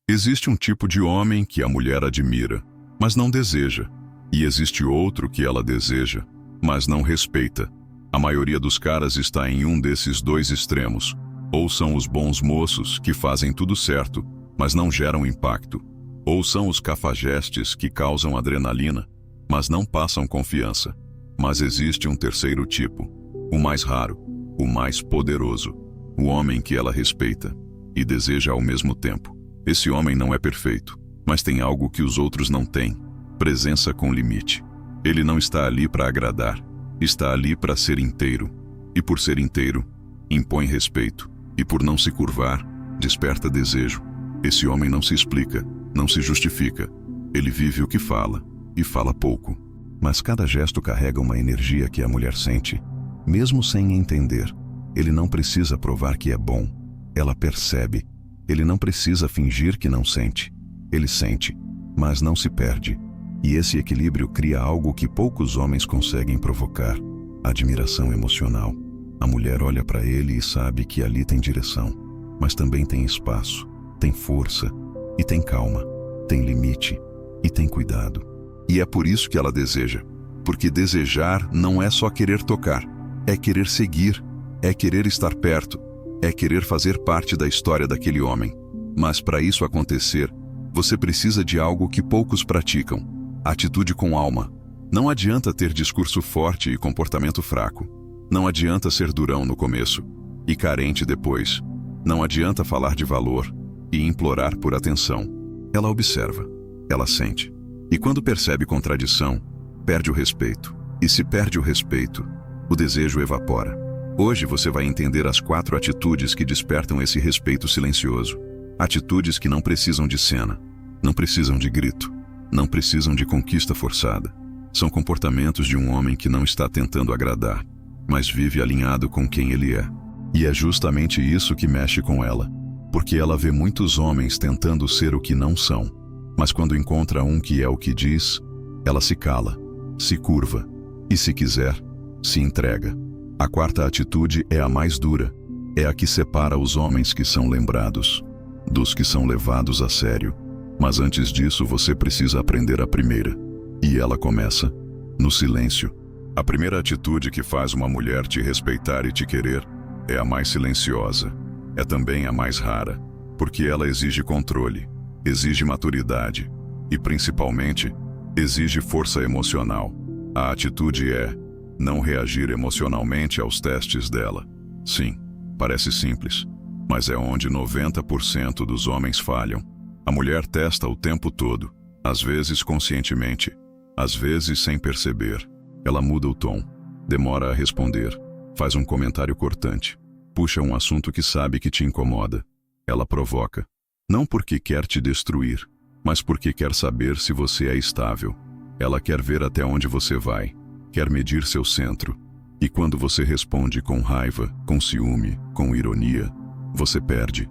Existe um tipo de homem que a mulher admira, mas não deseja. E existe outro que ela deseja, mas não respeita. A maioria dos caras está em um desses dois extremos. Ou são os bons moços que fazem tudo certo, mas não geram impacto. Ou são os cafajestes que causam adrenalina, mas não passam confiança. Mas existe um terceiro tipo, o mais raro, o mais poderoso. O homem que ela respeita e deseja ao mesmo tempo. Esse homem não é perfeito, mas tem algo que os outros não têm: presença com limite. Ele não está ali para agradar, está ali para ser inteiro. E por ser inteiro, impõe respeito. E por não se curvar, desperta desejo. Esse homem não se explica, não se justifica. Ele vive o que fala, e fala pouco. Mas cada gesto carrega uma energia que a mulher sente, mesmo sem entender. Ele não precisa provar que é bom. Ela percebe. Ele não precisa fingir que não sente. Ele sente, mas não se perde. E esse equilíbrio cria algo que poucos homens conseguem provocar: admiração emocional. A mulher olha para ele e sabe que ali tem direção, mas também tem espaço, tem força e tem calma, tem limite e tem cuidado. E é por isso que ela deseja, porque desejar não é só querer tocar, é querer seguir, é querer estar perto, é querer fazer parte da história daquele homem. Mas para isso acontecer, você precisa de algo que poucos praticam: atitude com alma. Não adianta ter discurso forte e comportamento fraco. Não adianta ser durão no começo e carente depois. Não adianta falar de valor e implorar por atenção. Ela observa, ela sente. E quando percebe contradição, perde o respeito. E se perde o respeito, o desejo evapora. Hoje você vai entender as 4 atitudes que despertam esse respeito silencioso. Atitudes que não precisam de cena, não precisam de grito, não precisam de conquista forçada. São comportamentos de um homem que não está tentando agradar, mas vive alinhado com quem ele é. E é justamente isso que mexe com ela, porque ela vê muitos homens tentando ser o que não são. Mas quando encontra um que é o que diz, ela se cala, se curva e, se quiser, se entrega. A 4ª atitude é a mais dura, é a que separa os homens que são lembrados dos que são levados a sério. Mas antes disso você precisa aprender a primeira. E ela começa no silêncio. A primeira atitude que faz uma mulher te respeitar e te querer é a mais silenciosa. É também a mais rara, porque ela exige controle, exige maturidade e, principalmente, exige força emocional. A atitude é não reagir emocionalmente aos testes dela. Sim, parece simples, mas é onde 90% dos homens falham. A mulher testa o tempo todo, às vezes conscientemente, às vezes sem perceber. Ela muda o tom, demora a responder, faz um comentário cortante, puxa um assunto que sabe que te incomoda. Ela provoca, não porque quer te destruir, mas porque quer saber se você é estável. Ela quer ver até onde você vai, quer medir seu centro. E quando você responde com raiva, com ciúme, com ironia, você perde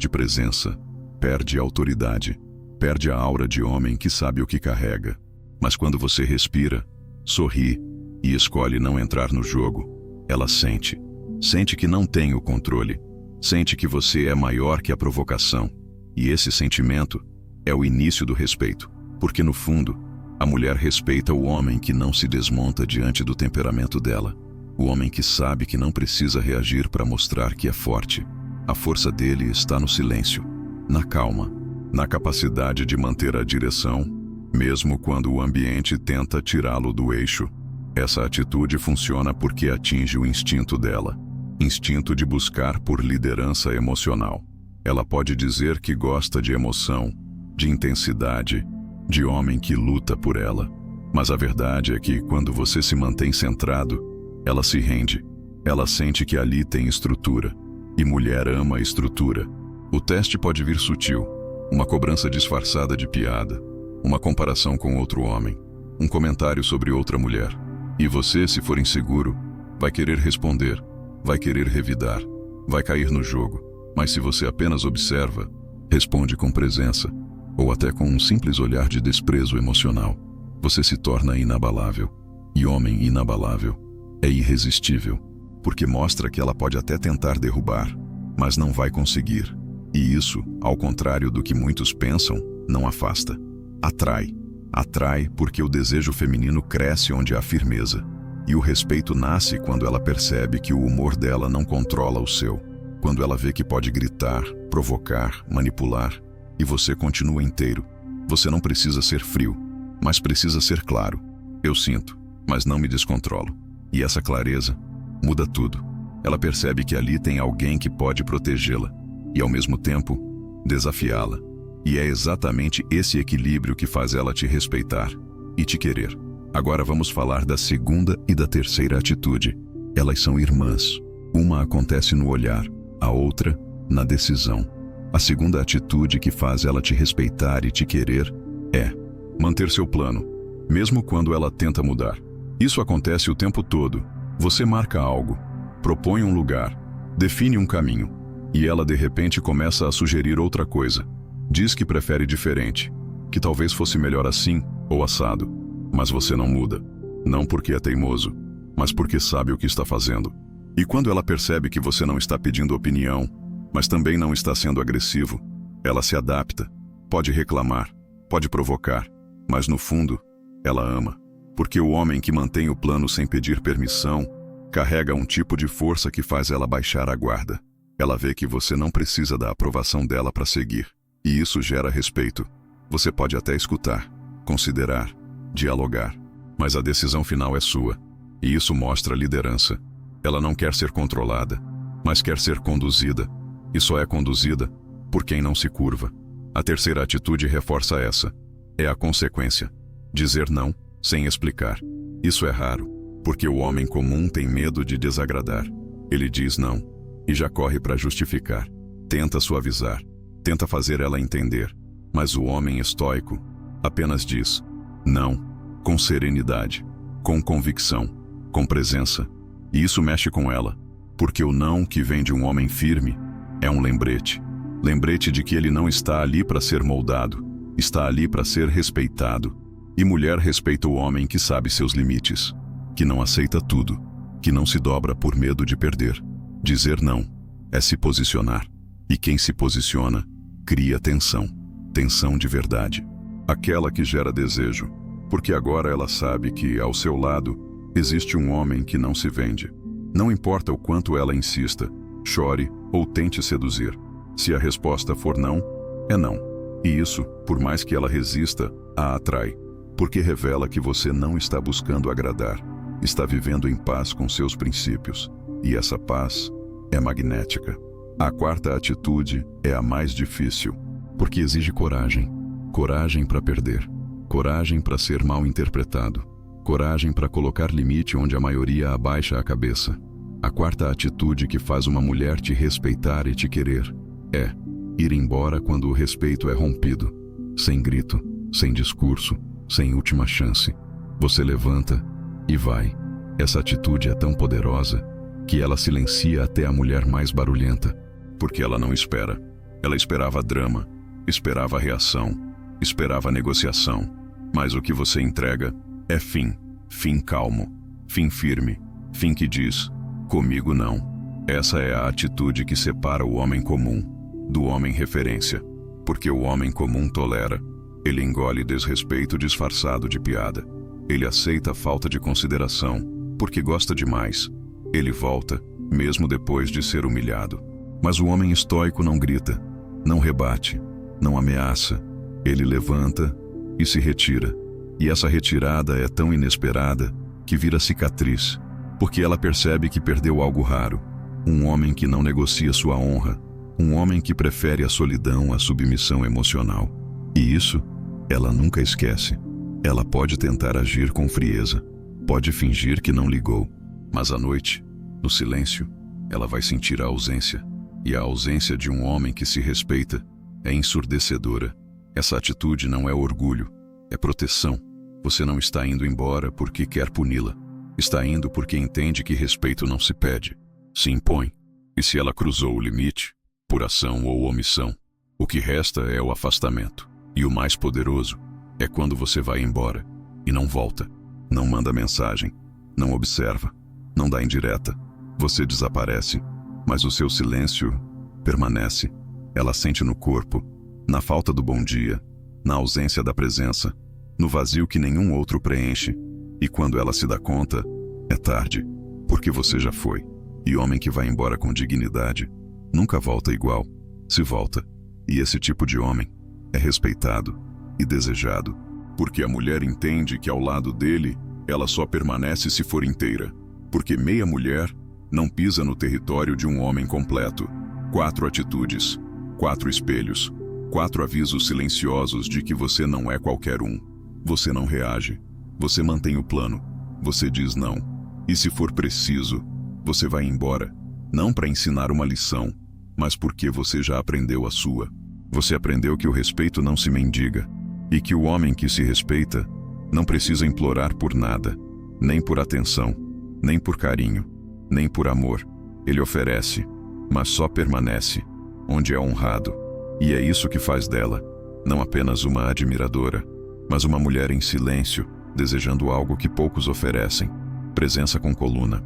presença, perde autoridade, perde a aura de homem que sabe o que carrega. Mas quando você respira, sorri e escolhe não entrar no jogo, ela sente que não tem o controle, sente que você é maior que a provocação. E esse sentimento é o início do respeito, porque no fundo, a mulher respeita o homem que não se desmonta diante do temperamento dela, o homem que sabe que não precisa reagir para mostrar que é forte. A força dele está no silêncio, na calma, na capacidade de manter a direção, mesmo quando o ambiente tenta tirá-lo do eixo. Essa atitude funciona porque atinge o instinto dela, instinto de buscar por liderança emocional. Ela pode dizer que gosta de emoção, de intensidade, de homem que luta por ela. Mas a verdade é que quando você se mantém centrado, ela se rende. Ela sente que ali tem estrutura. E mulher ama a estrutura. O teste pode vir sutil, uma cobrança disfarçada de piada, uma comparação com outro homem, um comentário sobre outra mulher. E você, se for inseguro, vai querer responder, vai querer revidar, vai cair no jogo. Mas se você apenas observa, responde com presença, ou até com um simples olhar de desprezo emocional, você se torna inabalável. E homem inabalável é irresistível, porque mostra que ela pode até tentar derrubar, mas não vai conseguir. E isso, ao contrário do que muitos pensam, não afasta. Atrai. Atrai porque o desejo feminino cresce onde há firmeza. E o respeito nasce quando ela percebe que o humor dela não controla o seu. Quando ela vê que pode gritar, provocar, manipular, e você continua inteiro. Você não precisa ser frio, mas precisa ser claro. Eu sinto, mas não me descontrolo. E essa clareza muda tudo. Ela percebe que ali tem alguém que pode protegê-la e, ao mesmo tempo, desafiá-la. E é exatamente esse equilíbrio que faz ela te respeitar e te querer. Agora vamos falar da segunda e da terceira atitude. Elas são irmãs. Uma acontece no olhar, a outra na decisão. A segunda atitude que faz ela te respeitar e te querer é manter seu plano, mesmo quando ela tenta mudar. Isso acontece o tempo todo. Você marca algo, propõe um lugar, define um caminho, e ela de repente começa a sugerir outra coisa. Diz que prefere diferente, que talvez fosse melhor assim ou assado. Mas você não muda, não porque é teimoso, mas porque sabe o que está fazendo. E quando ela percebe que você não está pedindo opinião, mas também não está sendo agressivo, ela se adapta, pode reclamar, pode provocar, mas no fundo, ela ama. Porque o homem que mantém o plano sem pedir permissão carrega um tipo de força que faz ela baixar a guarda. Ela vê que você não precisa da aprovação dela para seguir. E isso gera respeito. Você pode até escutar, considerar, dialogar, mas a decisão final é sua. E isso mostra liderança. Ela não quer ser controlada, mas quer ser conduzida. E só é conduzida por quem não se curva. A terceira atitude reforça essa. É a consequência. Dizer não sem explicar. Isso é raro, porque o homem comum tem medo de desagradar. Ele diz não e já corre para justificar. Tenta suavizar, tenta fazer ela entender. Mas o homem estoico apenas diz não, com serenidade, com convicção, com presença. E isso mexe com ela, porque o não que vem de um homem firme é um lembrete. Lembrete de que ele não está ali para ser moldado, está ali para ser respeitado. E mulher respeita o homem que sabe seus limites, que não aceita tudo, que não se dobra por medo de perder. Dizer não é se posicionar. E quem se posiciona, cria tensão. Tensão de verdade. Aquela que gera desejo, porque agora ela sabe que, ao seu lado, existe um homem que não se vende. Não importa o quanto ela insista, chore ou tente seduzir. Se a resposta for não, é não. E isso, por mais que ela resista, a atrai. Porque revela que você não está buscando agradar, está vivendo em paz com seus princípios. E essa paz é magnética. A quarta atitude é a mais difícil, porque exige coragem. Coragem para perder. Coragem para ser mal interpretado. Coragem para colocar limite onde a maioria abaixa a cabeça. A quarta atitude que faz uma mulher te respeitar e te querer é ir embora quando o respeito é rompido. Sem grito, sem discurso, sem última chance. Você levanta e vai. Essa atitude é tão poderosa que ela silencia até a mulher mais barulhenta. Porque ela não espera. Ela esperava drama, esperava reação, esperava negociação. Mas o que você entrega é fim. Fim calmo, fim firme, fim que diz, comigo não. Essa é a atitude que separa o homem comum do homem referência. Porque o homem comum tolera. Ele engole desrespeito disfarçado de piada. Ele aceita a falta de consideração, porque gosta demais. Ele volta, mesmo depois de ser humilhado. Mas o homem estoico não grita, não rebate, não ameaça. Ele levanta e se retira. E essa retirada é tão inesperada que vira cicatriz, porque ela percebe que perdeu algo raro. Um homem que não negocia sua honra. Um homem que prefere a solidão à submissão emocional. E isso ela nunca esquece. Ela pode tentar agir com frieza, pode fingir que não ligou, mas à noite, no silêncio, ela vai sentir a ausência. E a ausência de um homem que se respeita é ensurdecedora. Essa atitude não é orgulho, é proteção. Você não está indo embora porque quer puni-la. Está indo porque entende que respeito não se pede, se impõe. E se ela cruzou o limite, por ação ou omissão, o que resta é o afastamento. E o mais poderoso é quando você vai embora e não volta, não manda mensagem, não observa, não dá indireta. Você desaparece, mas o seu silêncio permanece. Ela sente no corpo, na falta do bom dia, na ausência da presença, no vazio que nenhum outro preenche. E quando ela se dá conta, é tarde, porque você já foi. E homem que vai embora com dignidade nunca volta igual, se volta. E esse tipo de homem é respeitado e desejado, porque a mulher entende que ao lado dele ela só permanece se for inteira, porque meia mulher não pisa no território de um homem completo. 4 atitudes, 4 espelhos, 4 avisos silenciosos de que você não é qualquer um. Você não reage, você mantém o plano, você diz não. E se for preciso, você vai embora, não para ensinar uma lição, mas porque você já aprendeu a sua. Você aprendeu que o respeito não se mendiga, e que o homem que se respeita não precisa implorar por nada, nem por atenção, nem por carinho, nem por amor. Ele oferece, mas só permanece onde é honrado. E é isso que faz dela não apenas uma admiradora, mas uma mulher em silêncio, desejando algo que poucos oferecem: presença com coluna.